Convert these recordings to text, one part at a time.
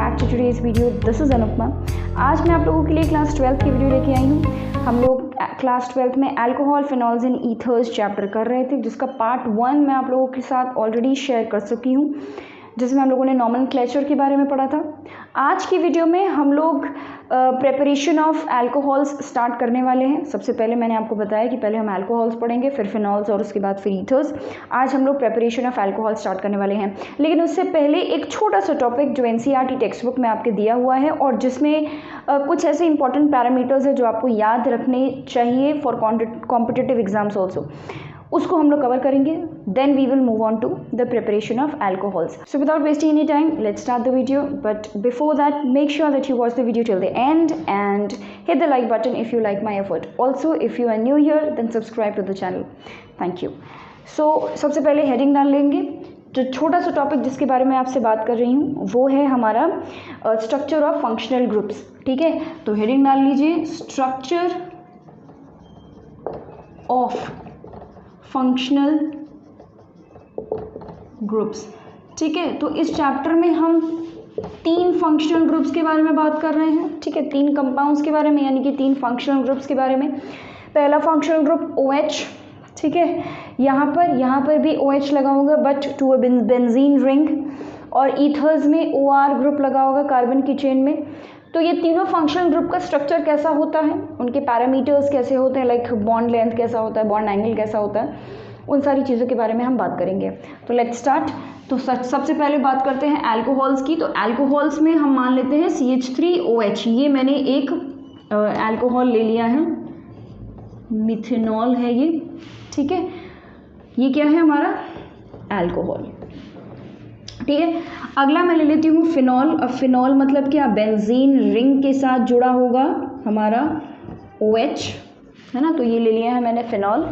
Back to today's video. This is Anupama. आज मैं आप लोगों के लिए क्लास 12 की वीडियो लेके आई हूँ। हम लोग क्लास 12 में alcohol, phenols and ethers chapter कर रहे थे, जिसका पार्ट 1 मैं आप लोगों के साथ ऑलरेडी शेयर कर चुकी हूँ, जिसमें हम लोगों ने नॉमेनक्लेचर के बारे में पढ़ा था। आज की वीडियो में हम लोग प्रिपरेशन ऑफ अल्कोहल्स स्टार्ट करने वाले हैं। सबसे पहले मैंने आपको बताया कि पहले हम अल्कोहल्स पढ़ेंगे, फिर फिनॉल्स और उसके बाद फिर ईथर्स। आज हम लोग प्रिपरेशन ऑफ अल्कोहल स्टार्ट करने वाले हैं, लेकिन उससे पहले एक छोटा सा टॉपिक जो एनसीईआरटी टेक्स्ट बुक में आपके दिया हुआ है और जिसमें कुछ ऐसे इंपॉर्टेंट पैरामीटर्स हैं जो आपको याद रखने चाहिए फॉर कॉम्पिटिटिव एग्जाम्स ऑल्सो, उसको हम लोग कवर करेंगे। Then we will move on to the preparation of alcohols. So without wasting any time, let's start the video, but before that make sure that you watch the video till the end and hit the like button if you like my effort. Also if you are new here then subscribe to the channel. Thank you. So सबसे पहले heading डाल लेंगे। जो छोटा सा topic जिसके बारे में आपसे बात कर रही हूँ वो है हमारा स्ट्रक्चर ऑफ फंक्शनल ग्रुप्स। ठीक है, तो हेडिंग डाल लीजिए स्ट्रक्चर ऑफ फंक्शनल ग्रुप्स। ठीक है, तो इस चैप्टर में हम 3 फंक्शनल ग्रुप्स के बारे में बात कर रहे हैं। ठीक है, 3 कंपाउंड्स के बारे में, यानी कि 3 फंक्शनल ग्रुप्स के बारे में। पहला फंक्शनल ग्रुप OH। ठीक है, यहाँ पर भी OH लगा होगा but to a benzene ring, और ईथर्स में OR ग्रुप लगा होगा कार्बन की चेन में। तो ये तीनों फंक्शनल ग्रुप का स्ट्रक्चर कैसा होता है, उनके पैरामीटर्स कैसे होते हैं, लाइक बॉन्ड लेंथ कैसा होता है, बॉन्ड एंगल कैसा होता है, उन सारी चीज़ों के बारे में हम बात करेंगे। तो लेट्स स्टार्ट। तो सबसे पहले बात करते हैं अल्कोहल्स की। तो अल्कोहल्स में हम मान लेते हैं CH3OH। ये मैंने एक अल्कोहल ले लिया है, मिथेनॉल है ये। ठीक है, ये क्या है हमारा अल्कोहल। ठीक है, अगला मैं ले लेती हूँ फिनॉल। अब फिनॉल मतलब क्या, बेंजीन रिंग के साथ जुड़ा होगा हमारा OH, है ना। तो ये ले लिया है मैंने फिनॉल।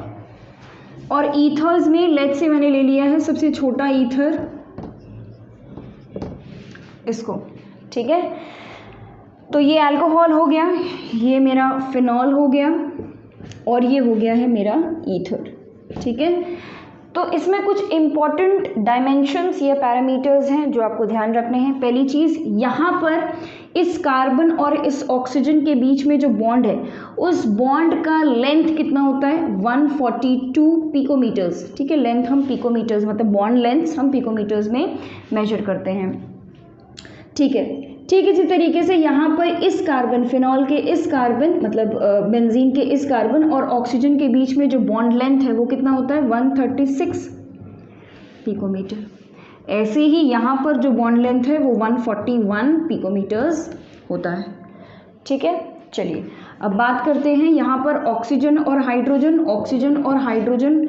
और ईथर्स में लेट्स से मैंने ले लिया है सबसे छोटा ईथर, इसको। ठीक है, तो ये अल्कोहल हो गया, ये मेरा फिनॉल हो गया, और ये हो गया है मेरा ईथर। ठीक है, तो इसमें कुछ इम्पॉर्टेंट डायमेंशंस या पैरामीटर्स हैं जो आपको ध्यान रखने हैं। पहली चीज़, यहाँ पर इस कार्बन और इस ऑक्सीजन के बीच में जो बॉन्ड है, उस बॉन्ड का लेंथ कितना होता है, 142 पिकोमीटर्स। ठीक है, लेंथ हम पिकोमीटर्स, मतलब बॉन्ड लेंथ हम पिकोमीटर्स में मेजर करते हैं। ठीक है, ठीक इसी तरीके से यहाँ पर इस कार्बन, फिनॉल के इस कार्बन मतलब बेंजीन के इस कार्बन और ऑक्सीजन के बीच में जो बॉन्ड लेंथ है वो कितना होता है, 136 पिकोमीटर। ऐसे ही यहाँ पर जो बॉन्ड लेंथ है वो 141 पिकोमीटर्स होता है। ठीक है, चलिए अब बात करते हैं यहाँ पर ऑक्सीजन और हाइड्रोजन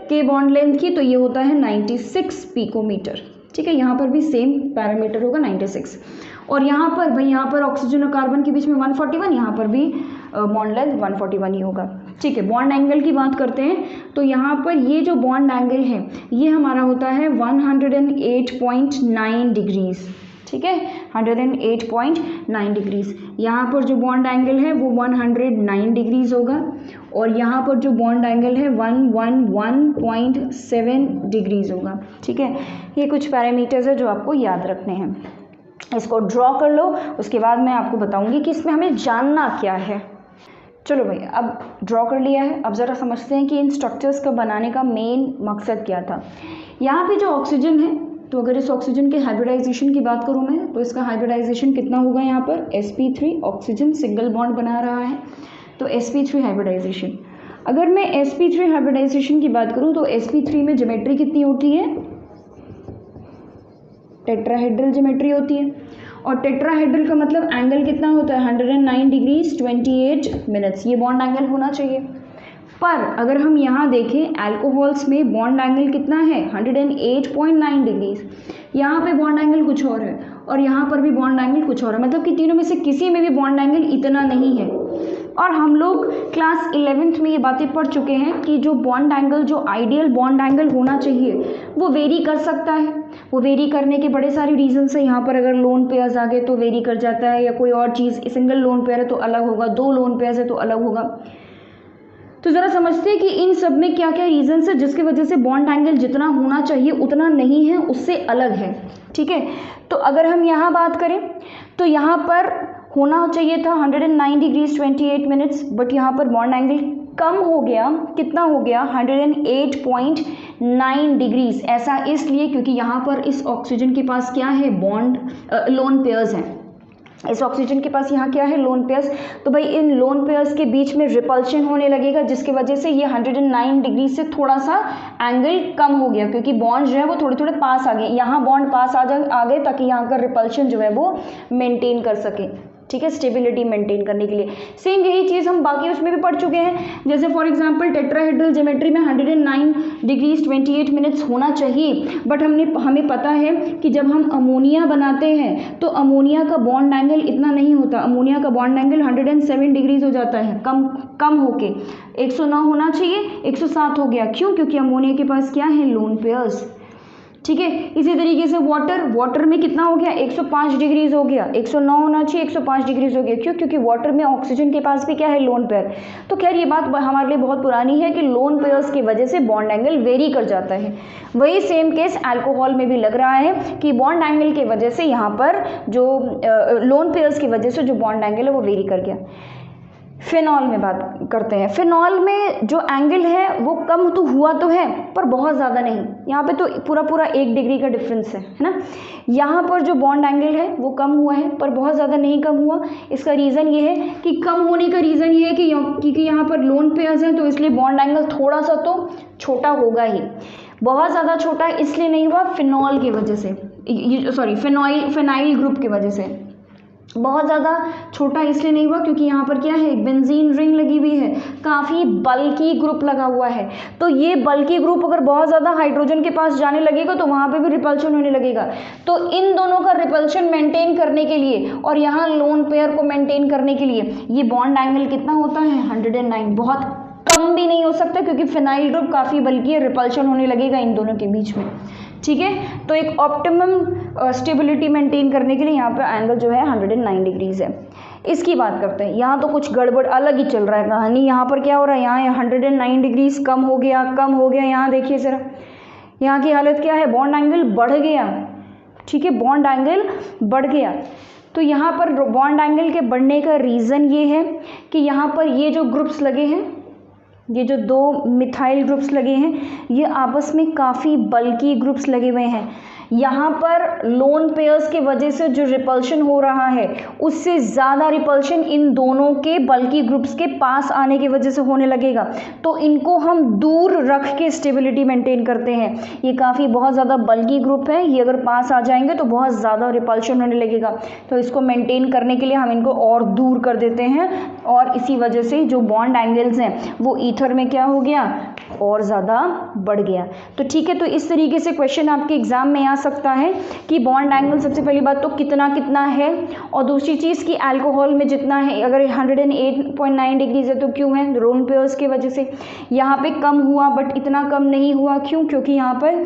के बॉन्ड लेंथ की। तो ये होता है 96 पिकोमीटर। ठीक है, यहाँ पर भी सेम पैरामीटर होगा 96। और यहाँ पर भाई, यहाँ पर ऑक्सीजन और कार्बन के बीच में 141, यहाँ पर भी बॉन्ड लेंथ 141 ही होगा। ठीक है, बॉन्ड एंगल की बात करते हैं तो यहाँ पर ये जो बॉन्ड एंगल है ये हमारा होता है 108.9 डिग्रीज। ठीक है, 108.9 डिग्रीज। यहाँ पर जो बॉन्ड एंगल है वो 109 डिग्रीज होगा, और यहाँ पर जो बॉन्ड एंगल है 111.7 डिग्रीज होगा। ठीक है, ये कुछ पैरामीटर्स है जो आपको याद रखने हैं। इसको ड्रॉ कर लो, उसके बाद मैं आपको बताऊंगी कि इसमें हमें जानना क्या है। चलो भाई, अब ड्रॉ कर लिया है, अब ज़रा समझते हैं कि इन स्ट्रक्चर्स का बनाने का मेन मकसद क्या था। यहाँ पे जो ऑक्सीजन है, तो अगर इस ऑक्सीजन के हाइब्रिडाइजेशन की बात करूँ मैं, तो इसका हाइब्रिडाइजेशन कितना होगा, यहाँ पर sp3, ऑक्सीजन सिंगल बॉन्ड बना रहा है तो sp3 हाइब्रिडाइजेशन। अगर मैं sp3 हाइब्रिडाइजेशन की बात करूँ तो sp3 में ज्योमेट्री कितनी होती है, टेट्राहेड्रल ज्योमेट्री होती है। और टेट्राहेड्रल का मतलब एंगल कितना होता है, 109 डिग्रीज 28 मिनट्स। ये बॉन्ड एंगल होना चाहिए। पर अगर हम यहाँ देखें अल्कोहल्स में बॉन्ड एंगल कितना है, 108.9 डिग्रीज। यहाँ पे बॉन्ड एंगल कुछ और है और यहाँ पर भी बॉन्ड एंगल कुछ और है, मतलब कि तीनों में से किसी में भी बॉन्ड एंगल इतना नहीं है। और हम लोग क्लास 11th में ये बातें पढ़ चुके हैं कि जो बॉन्ड एंगल, जो आइडियल बॉन्ड एंगल होना चाहिए वो वेरी कर सकता है। वो वेरी करने के बड़े सारे रीजंस है। यहाँ पर अगर लोन पेयर्स आ गए तो वेरी कर जाता है, या कोई और चीज़, सिंगल लोन पेयर है तो अलग होगा, 2 लोन पेयर्स है तो अलग होगा। तो ज़रा समझते हैं कि इन सब में क्या क्या रीजंस है जिसकी वजह से बॉन्ड एंगल जितना होना चाहिए उतना नहीं है, उससे अलग है। ठीक है, तो अगर हम यहाँ बात करें तो यहाँ पर होना चाहिए था 109 डिग्रीज 28 मिनट्स, बट यहाँ पर बॉन्ड एंगल कम हो गया। कितना हो गया? 108.9 डिग्रीज। ऐसा इसलिए क्योंकि यहाँ पर इस ऑक्सीजन के पास क्या है? बॉन्ड लोन पेयर्स हैं। इस ऑक्सीजन के पास यहाँ क्या है? Lone pairs. तो भाई इन लोन पेयर्स के बीच में रिपल्शन होने लगेगा, जिसकी वजह से ये 109 डिग्री से थोड़ा सा एंगल कम हो गया, क्योंकि बॉन्ड जो है वो थोड़े थोड़े पास आ गए। यहाँ बॉन्ड पास आ गए ताकि यहाँ का रिपल्शन जो है वो मेंटेन कर सके। ठीक है, स्टेबिलिटी मेंटेन करने के लिए। सेम यही चीज़ हम बाकी उसमें भी पढ़ चुके हैं। जैसे फॉर एग्जांपल टेट्राहेड्रल ज्योमेट्री में 109 डिग्रीज 28 मिनट्स होना चाहिए, बट हमें पता है कि जब हम अमोनिया बनाते हैं तो अमोनिया का बॉन्ड एंगल इतना नहीं होता। अमोनिया का बॉन्ड एंगल 107 डिग्रीज हो जाता है, कम होके 109 होना चाहिए, 107 हो गया। क्यों? क्योंकि अमोनिया के पास क्या है? Lone pairs. ठीक है, इसी तरीके से वाटर में कितना हो गया? 105 डिग्रीज हो गया। 109 होना चाहिए, 105 डिग्रीज हो गया। क्यों? क्योंकि वाटर में ऑक्सीजन के पास भी क्या है? Lone pair. तो खैर ये बात हमारे लिए बहुत पुरानी है कि लोन पेयर्स की वजह से बॉन्ड एंगल वेरी कर जाता है। वही सेम केस अल्कोहल में भी लग रहा है कि बॉन्ड एंगल की वजह से यहाँ पर जो लोन पेयर्स की वजह से जो बॉन्ड एंगल है वो वेरी कर गया। फिनॉल में बात करते हैं। फिनॉल में जो एंगल है वो कम तो हुआ तो है, पर बहुत ज़्यादा नहीं। यहाँ पे तो पूरा 1 डिग्री का डिफरेंस है ना। यहाँ पर जो बॉन्ड एंगल है वो कम हुआ है, पर बहुत ज़्यादा नहीं कम हुआ। इसका रीज़न ये है कि कम होने का रीज़न ये है कि क्योंकि यहाँ पर लोन पेयर्स हैं, तो इसलिए बॉन्ड एंगल थोड़ा सा तो छोटा होगा ही। बहुत ज़्यादा छोटा इसलिए नहीं हुआ फिनॉल की वजह से, फिनाइल ग्रुप की वजह से। बहुत ज़्यादा छोटा इसलिए नहीं हुआ क्योंकि यहाँ पर क्या है? बेंजीन रिंग लगी हुई है, काफ़ी बल्की ग्रुप लगा हुआ है। तो ये बल्की ग्रुप अगर बहुत ज़्यादा हाइड्रोजन के पास जाने लगेगा तो वहाँ पे भी रिपल्शन होने लगेगा। तो इन दोनों का रिपल्शन मेंटेन करने के लिए और यहाँ लोन पेयर को मेंटेन करने के लिए ये बॉन्ड एंगल कितना होता है? 109। बहुत कम भी नहीं हो सकता क्योंकि फिनाइल ग्रुप काफ़ी बल्कि है, रिपल्शन होने लगेगा इन दोनों के बीच में। ठीक है, तो एक ऑप्टिमम स्टेबिलिटी मेंटेन करने के लिए यहाँ पे एंगल जो है 109 डिग्रीज है। इसकी बात करते हैं। यहाँ तो कुछ गड़बड़ अलग ही चल रहा है कहानी। यहाँ पर क्या हो रहा है? यहाँ 109 डिग्रीज कम हो गया। यहाँ देखिए ज़रा, यहाँ की हालत क्या है? बॉन्ड एंगल बढ़ गया। ठीक है, बॉन्ड एंगल बढ़ गया। तो यहाँ पर बॉन्ड एंगल के बढ़ने का रीज़न ये है कि यहाँ पर ये जो ग्रुप्स लगे हैं, ये जो 2 मिथाइल ग्रुप्स लगे हैं, ये आपस में काफ़ी बल्की ग्रुप्स लगे हुए हैं। यहाँ पर लोन पेयर्स की वजह से जो रिपल्शन हो रहा है उससे ज़्यादा रिपल्शन इन दोनों के बल्की ग्रुप्स के पास आने की वजह से होने लगेगा। तो इनको हम दूर रख के स्टेबिलिटी मेंटेन करते हैं। ये काफ़ी बहुत ज़्यादा बल्की ग्रुप है, ये अगर पास आ जाएंगे तो बहुत ज़्यादा रिपल्शन होने लगेगा। तो इसको मेंटेन करने के लिए हम इनको और दूर कर देते हैं, और इसी वजह से जो बॉन्ड एंगल्स हैं वो ईथर में क्या हो गया? और ज़्यादा बढ़ गया। तो ठीक है, तो इस तरीके से क्वेश्चन आपके एग्जाम में आ सकता है कि बॉन्ड एंगल सबसे पहली बात तो कितना है, और दूसरी चीज़ कि अल्कोहल में जितना है, अगर 108.9 डिग्रीज है तो क्यों है? लोन पेयर्स की वजह से। यहाँ पे कम हुआ बट इतना कम नहीं हुआ। क्यों? क्योंकि यहाँ पर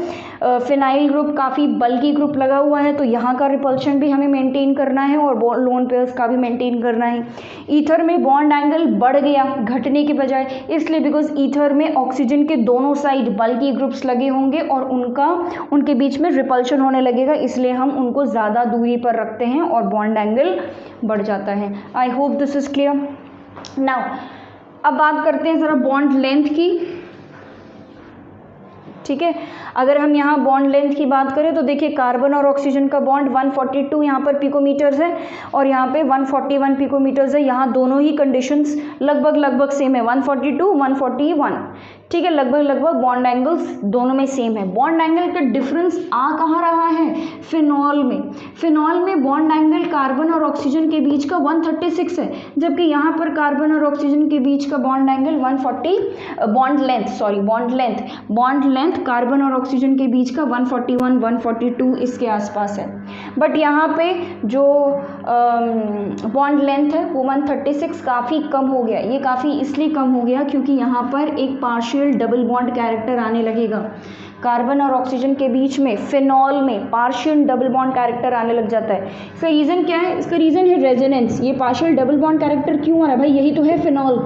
फिनाइल ग्रुप काफ़ी बल्की ग्रुप लगा हुआ है, तो यहाँ का रिपल्शन भी हमें मेंटेन करना है और लोन पेयर्स का भी मेंटेन करना है। ईथर में बॉन्ड एंगल बढ़ गया घटने के बजाय, इसलिए बिकॉज ईथर में ऑक्सीजन के दोनों साइड बल्की ग्रुप्स लगे होंगे और उनके बीच में रिपल्शन होने लगेगा, इसलिए हम उनको ज़्यादा दूरी पर रखते हैं और बॉन्ड एंगल बढ़ जाता है। I hope this is clear. Now अब बात करते हैं ज़रा बॉन्ड लेंथ की। ठीक है, अगर हम यहाँ बॉन्ड लेंथ की बात करें तो देखिए कार्बन और ऑक्सीजन का बॉन्ड 142 यहाँ पर पिकोमीटर्स है और यहाँ पे 141 पिकोमीटर्स है। यहाँ दोनों ही कंडीशंस लगभग सेम है, 142 141। ठीक है, लगभग बॉन्ड एंगल्स दोनों में सेम है। बॉन्ड एंगल का डिफरेंस आ कहाँ रहा है? फिनॉल में बॉन्ड एंगल कार्बन और ऑक्सीजन के बीच का 136 है, जबकि यहाँ पर कार्बन और ऑक्सीजन के बीच का bond angle 140 bond length carbon और ऑक्सीजन के बीच का 141 142 इसके आसपास है। बट यहाँ पे जो बॉन्ड लेंथ है वो 136 काफ़ी कम हो गया। ये काफ़ी इसलिए कम हो गया क्योंकि यहाँ पर एक पार्शियल डबल बॉन्ड कैरेक्टर आने लगेगा। कार्बन और ऑक्सीजन के बीच में फिनॉल में पार्शियल डबल बॉन्ड कैरेक्टर आने लग जाता है। इसका रीज़न क्या है? इसका रीज़न है रेजोनेंस। ये पार्शियल डबल बॉन्ड कैरेक्टर क्यों आ रहा है भाई? यही तो है फिनॉल।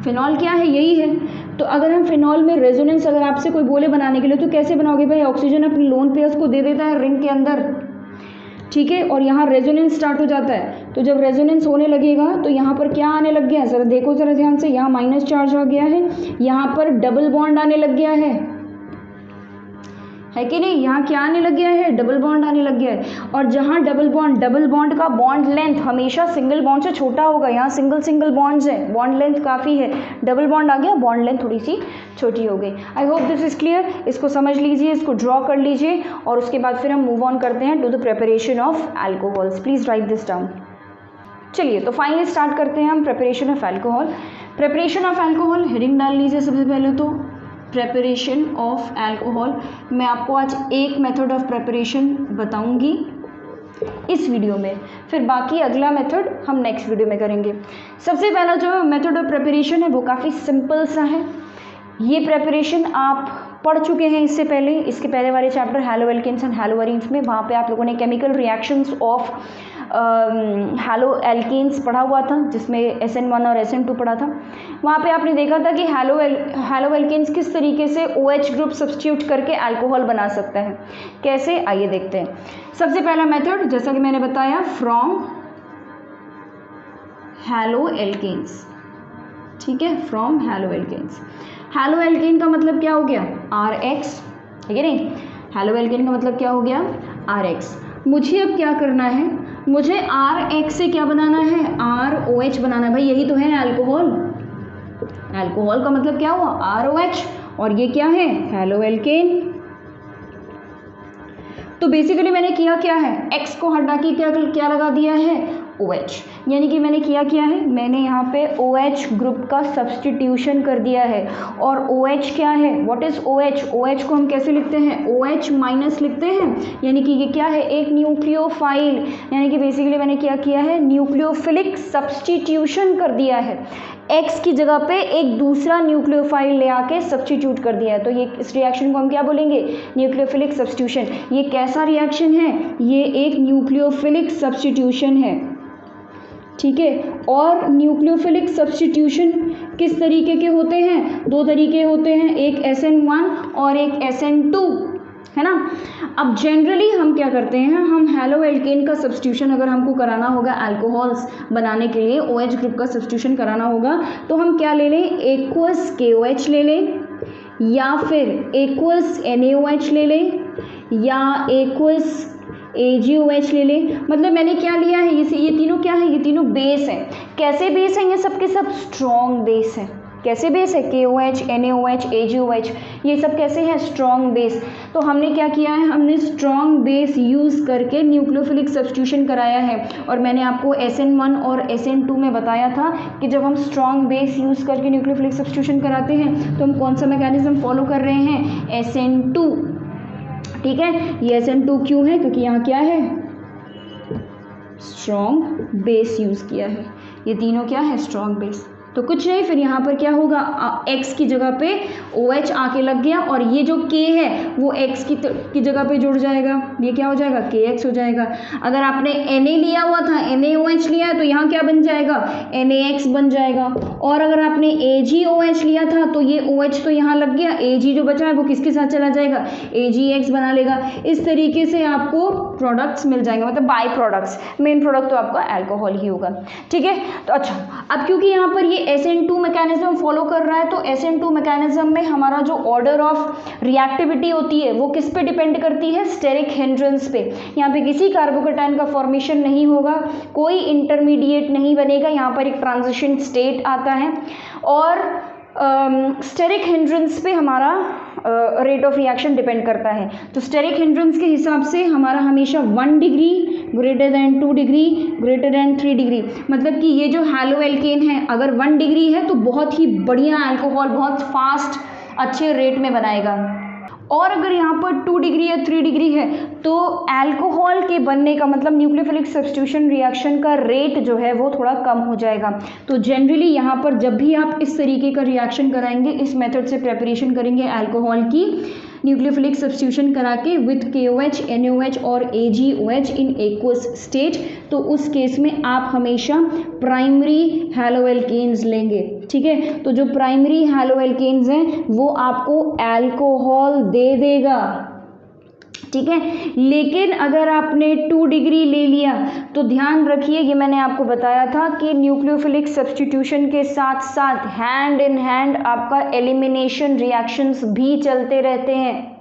फिनॉल क्या है, यही है। तो अगर हम फिनॉल में रेजोनेंस अगर आपसे कोई बोले बनाने के लिए तो कैसे बनाओगे भाई, ऑक्सीजन अपने लोन पेयर्स को दे देता है रिंग के अंदर, ठीक है, और यहाँ रेजोनेंस स्टार्ट हो जाता है। तो जब रेजोनेंस होने लगेगा तो यहाँ पर क्या आने लग गया, ज़रा देखो ज़रा ध्यान से, यहाँ माइनस चार्ज आ गया है, यहाँ पर डबल बॉन्ड आने लग गया है कि नहीं, यहाँ क्या आने लग गया है, डबल बॉन्ड आने लग गया है। और जहाँ डबल बॉन्ड का बॉन्ड लेंथ हमेशा सिंगल बॉन्ड से छोटा होगा, यहाँ सिंगल बॉन्ड्स है, बॉन्ड लेंथ काफ़ी है, डबल बॉन्ड आ गया, बॉन्ड लेंथ थोड़ी सी छोटी हो गई। I hope this is clear, इसको समझ लीजिए, इसको ड्रॉ कर लीजिए और उसके बाद फिर हम मूव ऑन करते हैं to the preparation of alcohols. Please write this down. चलिए तो फाइनली स्टार्ट करते हैं हम preparation of alcohol. Preparation of alcohol heading डाल लीजिए सबसे पहले तो, प्रेपरेशन ऑफ एल्कोहल। मैं आपको आज एक मेथड ऑफ प्रेपरेशन बताऊंगी इस वीडियो में, फिर बाकी अगला मेथड हम नेक्स्ट वीडियो में करेंगे। सबसे पहला जो मेथड ऑफ प्रेपरेशन है वो काफ़ी सिंपल सा है। ये प्रेपरेशन आप पढ़ चुके हैं इससे पहले, इसके पहले वाले चैप्टर हैलोएल्केन्स एंड हैलोअरीन्स में, वहाँ पे आप लोगों ने केमिकल रिएक्शंस ऑफ हैलोएल्केन्स पढ़ा हुआ था, जिसमें SN1 और SN2 पढ़ा था। वहाँ पे आपने देखा था कि हैलोएल्केन्स किस तरीके से OH ग्रुप सब्स्टिट्यूट करके अल्कोहल बना सकता है, कैसे, आइए देखते हैं। सबसे पहला मेथड जैसा कि मैंने बताया, फ्रॉम हैलोएल्केन्स, ठीक है, फ्रॉम हैलोएल्केन्स। हैलोएल्केन का मतलब क्या हो गया, RH, ठीक है नहीं, हैलोएल्केन का मतलब क्या हो गया, RH। मुझे अब क्या करना है, मुझे RH से क्या बनाना है, ROH बनाना है। भाई यही तो है अल्कोहल, अल्कोहल का मतलब क्या हुआ, ROH, और ये क्या है, हैलोएल्केन। तो बेसिकली मैंने किया क्या है, X को हटा के क्या लगा दिया है, OH, यानी कि मैंने किया क्या है, मैंने यहाँ पे OH ग्रुप का सब्स्टिट्यूशन कर दिया है। और OH क्या है, व्हाट इज OH, OH को हम कैसे लिखते हैं, OH माइनस लिखते हैं, यानी कि ये क्या है, एक न्यूक्लियोफाइल, यानी कि बेसिकली मैंने क्या किया है, न्यूक्लियोफिलिक सब्स्टिट्यूशन कर दिया है। X की जगह पे एक दूसरा न्यूक्लियोफाइल ले आके सब्स्टिट्यूट कर दिया है। तो ये इस रिएक्शन को हम क्या बोलेंगे, न्यूक्लियोफिलिक सब्स्टिट्यूशन। ये कैसा रिएक्शन है, ये एक न्यूक्लियोफिलिक सब्स्टिट्यूशन है, ठीक है। और न्यूक्लियोफिलिक सब्स्टिट्यूशन किस तरीके के होते हैं, दो तरीके होते हैं, एक SN1 और एक SN2, है ना। अब जनरली हम क्या करते हैं, हम हैलोएल्केन का सब्स्टिट्यूशन अगर हमको कराना होगा अल्कोहल्स बनाने के लिए, OH ग्रुप का सब्स्टिट्यूशन कराना होगा, तो हम क्या ले लें, एक्वस KOH ले लें, या फिर एक्वस NaOH ले लें, या एक्वस AgOH ले लें। मतलब मैंने क्या लिया है, ये तीनों क्या है, ये तीनों बेस हैं। कैसे बेस हैं, ये सब के सब स्ट्रॉन्ग बेस हैं। कैसे बेस है, KOH, NaOH, AgOH, ये सब कैसे हैं, स्ट्रॉन्ग बेस। तो हमने क्या किया है, हमने स्ट्रॉन्ग बेस यूज़ करके न्यूक्लियोफिलिक सब्स्टिट्यूशन कराया है। और मैंने आपको SN1 और SN2 में बताया था कि जब हम स्ट्रॉन्ग बेस यूज़ करके न्यूक्लियोफिलिक सब्स्टिट्यूशन कराते हैं तो हम कौन सा मैकेनिज्म फॉलो कर रहे हैं, SN2, ठीक है। ये SN2 क्यों है, क्योंकि यहाँ क्या है, स्ट्रॉन्ग बेस यूज़ किया है। ये तीनों क्या है, स्ट्रॉन्ग बेस। तो कुछ नहीं, फिर यहाँ पर क्या होगा, X की जगह पे OH आके लग गया, और ये जो K है वो X की जगह पे जुड़ जाएगा, ये क्या हो जाएगा, KX हो जाएगा। अगर आपने Na लिया हुआ था, NaOH लिया है, तो यहाँ क्या बन जाएगा, NaX बन जाएगा। और अगर आपने AgOH लिया था तो ये OH तो यहाँ लग गया, Ag जो बचा है वो किसके साथ चला जाएगा, AgX बना लेगा। इस तरीके से आपको प्रोडक्ट्स मिल जाएंगे, मतलब बाई प्रोडक्ट्स। मेन प्रोडक्ट तो आपका अल्कोहल ही होगा, ठीक है। तो अच्छा, अब क्योंकि यहाँ पर ये SN2 मैकेनिज्म फॉलो कर रहा है, तो SN2 मैकेनिज्म में हमारा जो ऑर्डर ऑफ रिएक्टिविटी होती है वो किस पे डिपेंड करती है, स्टेरिक हिंड्रेंस पे। यहाँ पे किसी कार्बोकेटाइन का फॉर्मेशन नहीं होगा, कोई इंटरमीडिएट नहीं बनेगा, यहाँ पर एक ट्रांजिशन स्टेट आता है। और स्टेरिक हिंड्रेंस पे हमारा रेट ऑफ रिएक्शन डिपेंड करता है। तो स्टेरिक हिंड्रेंस के हिसाब से हमारा हमेशा 1 degree greater than 2 degree greater than 3 degree, मतलब कि ये जो हैलोएल्केन है अगर 1 डिग्री है तो बहुत ही बढ़िया अल्कोहल, बहुत फास्ट अच्छे रेट में बनाएगा। और अगर यहाँ पर 2 डिग्री या 3 डिग्री है तो अल्कोहल के बनने का मतलब न्यूक्लियोफिलिक सब्स्टिट्यूशन रिएक्शन का रेट जो है वो थोड़ा कम हो जाएगा। तो जनरली यहाँ पर जब भी आप इस तरीके का रिएक्शन कराएंगे, इस मेथड से प्रेपरेशन करेंगे अल्कोहल की, न्यूक्लियोफिलिक सब्स्टिट्यूशन करा के विथ KOH, NaOH और AgOH इन एक्वस स्टेट, तो उस केस में आप हमेशा प्राइमरी हैलोएल्केन्स लेंगे। ठीक है, तो जो प्राइमरी हैलोएल्केन्स हैं वो आपको अल्कोहल दे देगा। ठीक है, लेकिन अगर आपने 2 डिग्री ले लिया तो ध्यान रखिए, ये मैंने आपको बताया था कि न्यूक्लियोफिलिक सब्स्टिट्यूशन के साथ साथ हैंड इन हैंड आपका एलिमिनेशन रिएक्शंस भी चलते रहते हैं।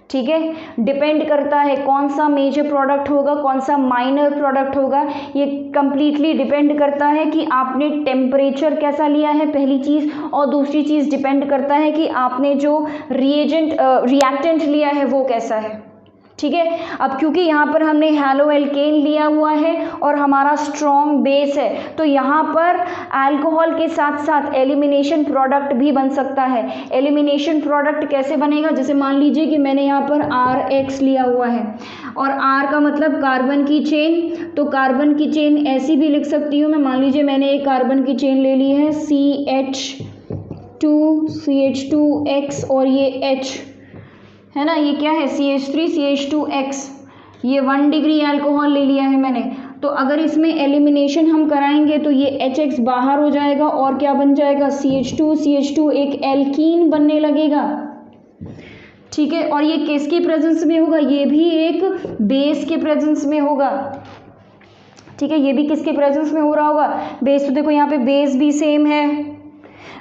ठीक है, डिपेंड करता है कौन सा मेजर प्रोडक्ट होगा, कौन सा माइनर प्रोडक्ट होगा, ये कंप्लीटली डिपेंड करता है कि आपने टेम्परेचर कैसा लिया है पहली चीज़, और दूसरी चीज़ डिपेंड करता है कि आपने जो रिएक्टेंट लिया है वो कैसा है। ठीक है, अब क्योंकि यहाँ पर हमने हैलोएल्केन लिया हुआ है और हमारा स्ट्रॉन्ग बेस है, तो यहाँ पर अल्कोहल के साथ साथ एलिमिनेशन प्रोडक्ट भी बन सकता है। एलिमिनेशन प्रोडक्ट कैसे बनेगा, जैसे मान लीजिए कि मैंने यहाँ पर RH लिया हुआ है और R का मतलब कार्बन की चेन, तो कार्बन की चेन ऐसी भी लिख सकती हूँ मैं, मान लीजिए मैंने एक कार्बन की चेन ले ली है CH2CH2X और ये H है ना, ये क्या है CH3CH2X, ये 1 डिग्री अल्कोहल ले लिया है मैंने। तो अगर इसमें एलिमिनेशन हम कराएंगे तो ये HX बाहर हो जाएगा और क्या बन जाएगा, CH2 एक एल्कीन बनने लगेगा। ठीक है, और ये किसकी प्रेजेंस में होगा, ये भी एक बेस के प्रेजेंस में होगा। ठीक है, ये भी किसके प्रेजेंस में हो रहा होगा, बेस। तो देखो यहाँ पे बेस भी सेम है,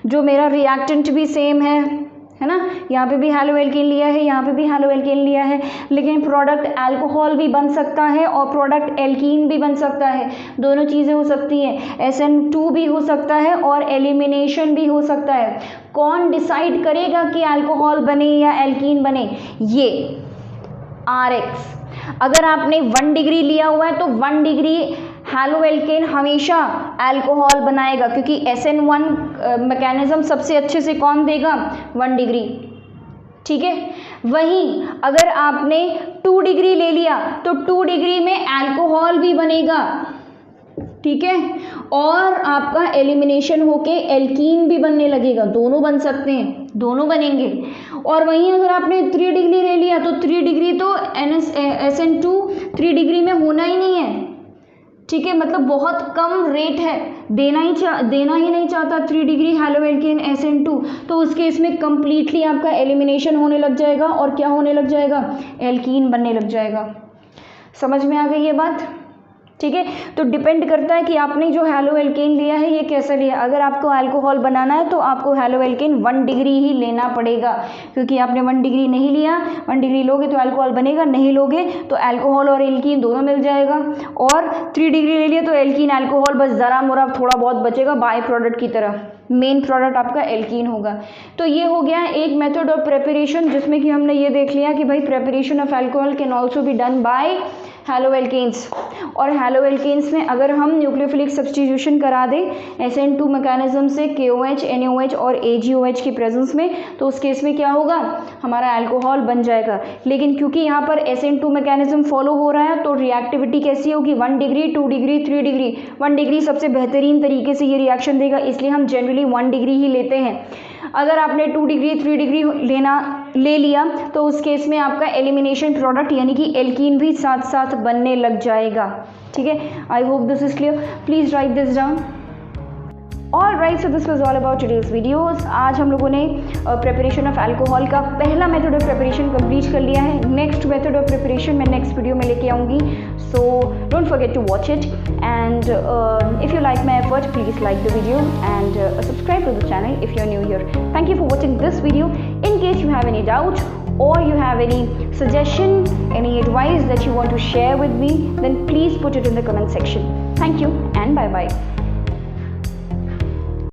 जो मेरा रिएक्टेंट भी सेम है ना, यहाँ पे भी हैलोएल्केन लिया है, यहाँ पे भी हैलोएल्केन लिया है, लेकिन प्रोडक्ट अल्कोहल भी बन सकता है और प्रोडक्ट एल्कीन भी बन सकता है। दोनों चीज़ें हो सकती हैं, SN2 भी हो सकता है और एलिमिनेशन भी हो सकता है। कौन डिसाइड करेगा कि अल्कोहल बने या एल्कीन बने, ये RH। अगर आपने 1 डिग्री लिया हुआ है तो 1 डिग्री हैलोएल्केन हमेशा अल्कोहल बनाएगा, क्योंकि SN1 मैकेनिज्म सबसे अच्छे से कौन देगा, 1 डिग्री। ठीक है, वहीं अगर आपने 2 डिग्री ले लिया तो 2 डिग्री में अल्कोहल भी बनेगा। ठीक है, और आपका एलिमिनेशन होके एल्कीन भी बनने लगेगा, दोनों बन सकते हैं, दोनों बनेंगे। और वहीं अगर आपने 3 डिग्री ले लिया तो 3 डिग्री तो SN2 3 डिग्री में होना ही नहीं है। ठीक है, मतलब बहुत कम रेट है, देना ही नहीं चाहता 3 डिग्री हैलोएल्केन SN2, तो उस केस में कंप्लीटली आपका एलिमिनेशन होने लग जाएगा और क्या होने लग जाएगा, एल्कीन बनने लग जाएगा। समझ में आ गई ये बात। ठीक है, तो डिपेंड करता है कि आपने जो हैलोएल्केन लिया है ये कैसा लिया। अगर आपको अल्कोहल बनाना है तो आपको हैलोएल्केन 1 डिग्री ही लेना पड़ेगा, क्योंकि आपने 1 डिग्री नहीं लिया, 1 डिग्री लोगे तो अल्कोहल बनेगा, नहीं लोगे तो अल्कोहल और एल्कीन दोनों मिल जाएगा। और 3 डिग्री ले लिया तो एल्कीन अल्कोहल बस ज़रा मुरा थोड़ा बहुत बचेगा बाय प्रोडक्ट की तरह, मेन प्रोडक्ट आपका एल्कीन होगा। तो ये हो गया एक मेथड ऑफ प्रेपरेशन, जिसमें कि हमने ये देख लिया कि भाई preparation of alcohol can also be done by haloalkanes. और हैलोएल्केन्स में अगर हम न्यूक्लियोफिलिक सब्स्टिट्यूशन करा दें SN2 मैकेनिज्म से KOH, NaOH और AgOH की प्रेजेंस में, तो उस केस में क्या होगा, हमारा अल्कोहल बन जाएगा। लेकिन क्योंकि यहाँ पर SN2 मैकेनिज्म फॉलो हो रहा है तो रिएक्टिविटी कैसी होगी, 1 डिग्री 2 डिग्री 3 डिग्री। 1 डिग्री सबसे बेहतरीन तरीके से ये रिएक्शन देगा, इसलिए हम जनरली 1 डिग्री ही लेते हैं। अगर आपने 2 डिग्री 3 डिग्री ले लिया तो उस केस में आपका एलिमिनेशन प्रोडक्ट यानी कि एल्कीन भी साथ साथ बनने लग जाएगा। ठीक है, I hope this is clear, please right this down. All right, so this was all about today's videos. आज हम लोगों ने प्रिपरेशन ऑफ अल्कोहल का पहला मेथड ऑफ प्रिपरेशन कंप्लीट कर लिया है। नेक्स्ट मेथड ऑफ प्रिपरेशन मैं नेक्स्ट वीडियो में लेके आऊँगी, so don't forget to watch it and if you like my effort please like the video and subscribe to the channel if you're new here. Thank you for watching this video. In case you have any doubt or you have any suggestion, any advice that you want to share with me, then please put it in the comment section. Thank you and bye bye.